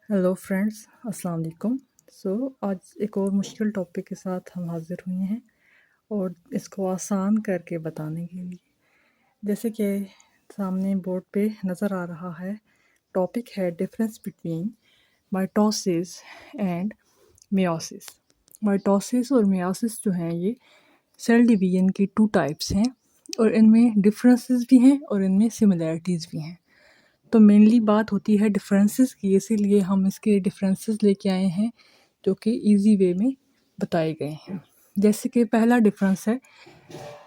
Hello friends, अस्सलाम वालेकुम। आज एक और मुश्किल टॉपिक के साथ हम हाज़िर हुए हैं और इसको आसान करके बताने के लिए। जैसे कि सामने बोर्ड पे नज़र आ रहा है, टॉपिक है difference between mitosis and meiosis. Mitosis और मियोसिस जो हैं ये सेल डिवीजन की 2 टाइप्स हैं और इनमें डिफरेंसेस भी हैं और इनमें सिमिलैरिटीज़ भी हैं। तो मेनली बात होती है डिफरेंसेस की, इसीलिए हम इसके डिफरेंसेस लेके आए हैं जो कि इजी वे में बताए गए हैं। जैसे कि पहला डिफरेंस है,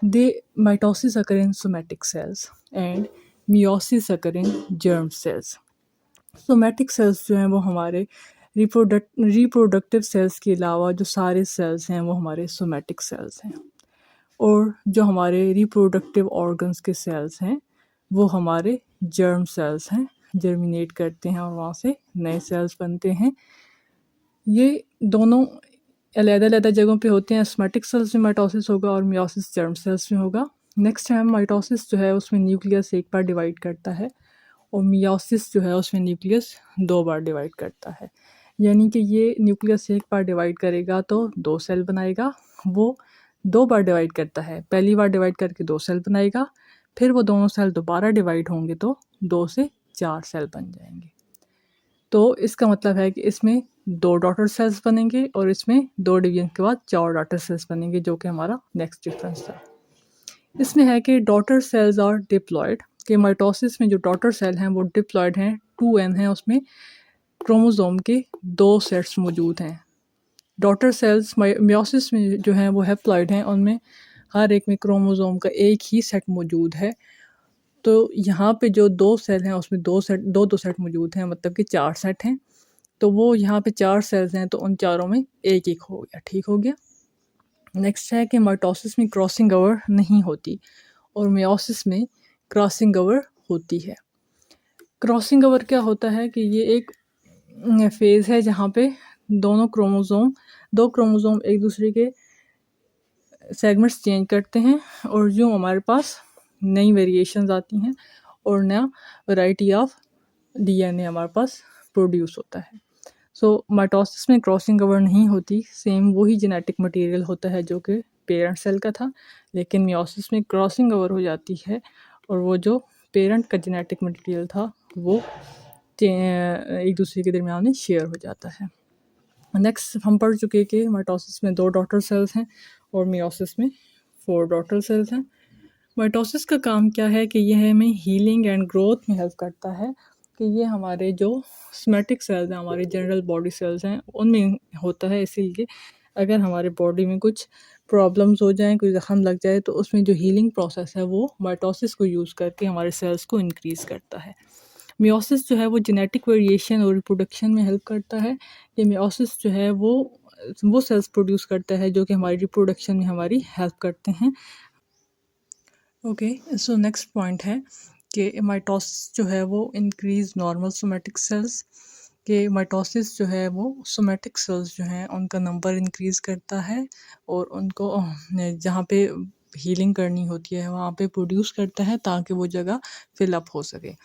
they mitosis occur in somatic cells and meiosis occur in germ cells. Somatic cells जो हैं वो हमारे रिप्रोडक्टिव सेल्स के अलावा जो सारे सेल्स हैं वो हमारे सोमैटिक सेल्स हैं, और जो हमारे रिप्रोडक्टिव ऑर्गन्स के सेल्स हैं वो हमारे जर्म सेल्स हैं, जर्मिनेट करते हैं और वहाँ से नए सेल्स बनते हैं। ये दोनों अलग-अलग जगहों पे होते हैं। सोमैटिक सेल्स में माइटोसिस होगा और मियोसिस जर्म सेल्स में होगा। नेक्स्ट है, माइटोसिस जो है उसमें न्यूक्लियस एक बार डिवाइड करता है और मियोसिस जो है उसमें न्यूक्लियस 2 बार डिवाइड करता है। यानी कि ये न्यूक्लियस एक बार डिवाइड करेगा तो 2 सेल बनाएगा, वो 2 बार डिवाइड करता है, पहली बार डिवाइड करके 2 सेल बनाएगा, फिर वो दोनों सेल दोबारा डिवाइड होंगे तो 2 से 4 सेल बन जाएंगे। तो इसका मतलब है कि इसमें 2 डॉटर सेल्स बनेंगे और इसमें 2 डिवीजन के बाद 4 डॉटर सेल्स बनेंगे, जो कि हमारा नेक्स्ट डिफरेंस था। इसमें है कि डॉटर सेल्स आर डिप्लॉयड, कि माइटोसिस में जो डॉटर सेल हैं वो डिप्लॉयड हैं, 2n हैं, उसमें क्रोमोसोम के 2 सेट्स मौजूद हैं। डॉटर सेल्स मियोसिस में जो हैं वो हैप्लॉयड हैं, उनमें हर एक में क्रोमोसोम का एक ही सेट मौजूद है। तो यहाँ पे जो 2 सेल हैं उसमें 2 सेट मौजूद हैं, मतलब कि 4 सेट हैं। तो वो यहाँ पे 4 सेल्स हैं तो उन चारों में एक हो गया, ठीक हो गया। नेक्स्ट है कि माइटोसिस में क्रॉसिंग ओवर नहीं होती और मियोसिस में क्रॉसिंग ओवर होती है। क्रॉसिंग ओवर क्या होता है कि ये एक फेज़ है जहाँ पे दो क्रोमोसोम एक दूसरे के सेगमेंट्स चेंज करते हैं और जो हमारे पास नई वेरिएशंस आती हैं और नया वैरायटी ऑफ डीएनए हमारे पास प्रोड्यूस होता है। माइटोसिस में क्रॉसिंग ओवर नहीं होती, सेम वही जेनेटिक मटेरियल होता है जो कि पेरेंट सेल का था, लेकिन मियोसिस में क्रॉसिंग ओवर हो जाती है और वो जो पेरेंट का जेनेटिक मटेरियल था वो एक दूसरे के दरमियान में शेयर हो जाता है। नेक्स्ट हम पढ़ चुके हैं कि माइटोसिस में 2 डॉटर सेल्स हैं और मियोसिस में 4 डॉटर सेल्स हैं। माइटोसिस का काम क्या है कि यह हमें हीलिंग एंड ग्रोथ में हेल्प करता है, कि ये हमारे जो सोमैटिक सेल्स हैं, हमारे जनरल बॉडी सेल्स हैं, उनमें होता है। इसीलिए अगर हमारे बॉडी में कुछ प्रॉब्लम्स हो जाएं, कोई ज़ख़म लग जाए, तो उसमें जो हीलिंग प्रोसेस है वो माइटोसिस को यूज़ करके हमारे सेल्स को इंक्रीज़ करता है। मियोसिस जो है वो जेनेटिक वेरिएशन और रिप्रोडक्शन में हेल्प करता है। ये मियोसिस जो है वो सेल्स प्रोड्यूस करता है जो कि हमारी रिप्रोडक्शन में हमारी हेल्प करते हैं। ओके, सो नेक्स्ट पॉइंट है कि माइटोसिस जो है वो इंक्रीज नॉर्मल सोमैटिक सेल्स, के माइटोसिस जो है वो सोमैटिक सेल्स जो हैं उनका नंबर इंक्रीज करता है और उनको जहाँ पे हीलिंग करनी होती है वहाँ पे प्रोड्यूस करता है ताकि वो जगह फिल अप हो सके।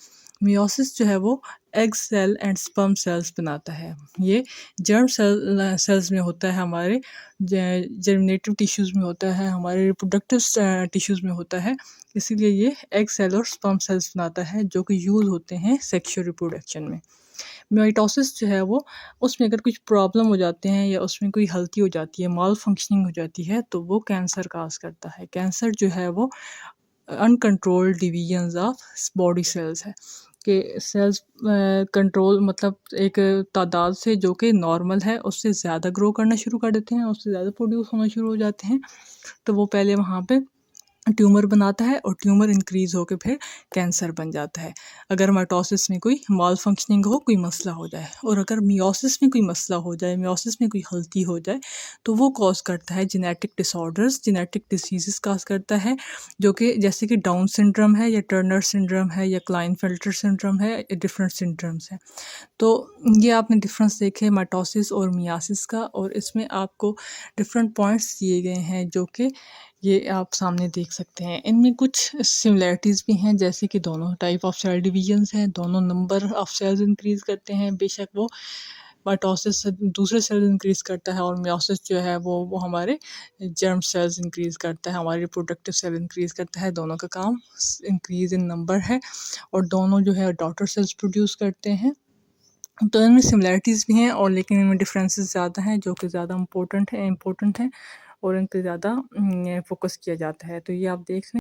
मियोसिस जो है वो egg cell and sperm cells बनाता है। ये जर्म सेल्स में होता है, हमारे जर्मिनेटिव टिश्यूज़ में होता है, हमारे रिप्रोडक्टिव टिश्यूज़ में होता है। इसीलिए ये एग सेल और स्पर्म सेल्स बनाता है जो कि यूज़ होते हैं सेक्सुअल रिप्रोडक्शन में। माइटोसिस जो है वो उसमें अगर कुछ प्रॉब्लम हो जाते हैं या उसमें कोई गलती हो जाती है, माल फंक्शनिंग हो जाती है, तो वो कैंसर काज करता है। कैंसर जो है वो uncontrolled divisions of body cells है, कि सेल्स कंट्रोल मतलब एक तादाद से जो कि नॉर्मल है उससे ज़्यादा ग्रो करना शुरू कर देते हैं, उससे ज़्यादा प्रोड्यूस होना शुरू हो जाते हैं। तो वो पहले वहाँ पे ट्यूमर बनाता है और ट्यूमर इंक्रीज होकर फिर कैंसर बन जाता है। अगर माइटोसिस में कोई माल फंक्शनिंग हो, कोई मसला हो जाए, और अगर मियोसिस में कोई मसला हो जाए, मियोसिस में कोई गलती हो जाए, तो वो कॉज करता है genetic disorders, genetic diseases cause करता है, जो कि जैसे कि डाउन सिंड्रोम है या टर्नर सिंड्रोम है या क्लाइनफेल्टर सिंड्रोम है, डिफरेंट सिंड्रोम्स हैं। तो ये आपने डिफरेंस देखे माइटोसिस और मियोसिस का, और इसमें आपको डिफरेंट पॉइंट्स दिए गए हैं जो कि ये आप सामने देख सकते हैं। इनमें कुछ सिमिलैरिटीज़ भी हैं, जैसे कि दोनों टाइप ऑफ सेल डिवीजन्स हैं, दोनों नंबर ऑफ सेल्स इंक्रीज़ करते हैं। बेशक वो माइटोसिस से दूसरे सेल्स इंक्रीज़ करता है और मियोसिस जो है वो हमारे जर्म सेल्स इंक्रीज़ करता है, हमारे रिप्रोडक्टिव सेल इंक्रीज़ करता है। दोनों का काम इंक्रीज़ इन नंबर है और दोनों जो है डॉटर सेल्स प्रोड्यूस करते हैं। तो इनमें सिमिलैरिटीज़ भी हैं और लेकिन इनमें डिफरेंसेस ज़्यादा हैं, जो कि ज़्यादा इम्पोर्टेंट है और इन पे ज़्यादा फोकस किया जाता है। तो ये आप देख लें।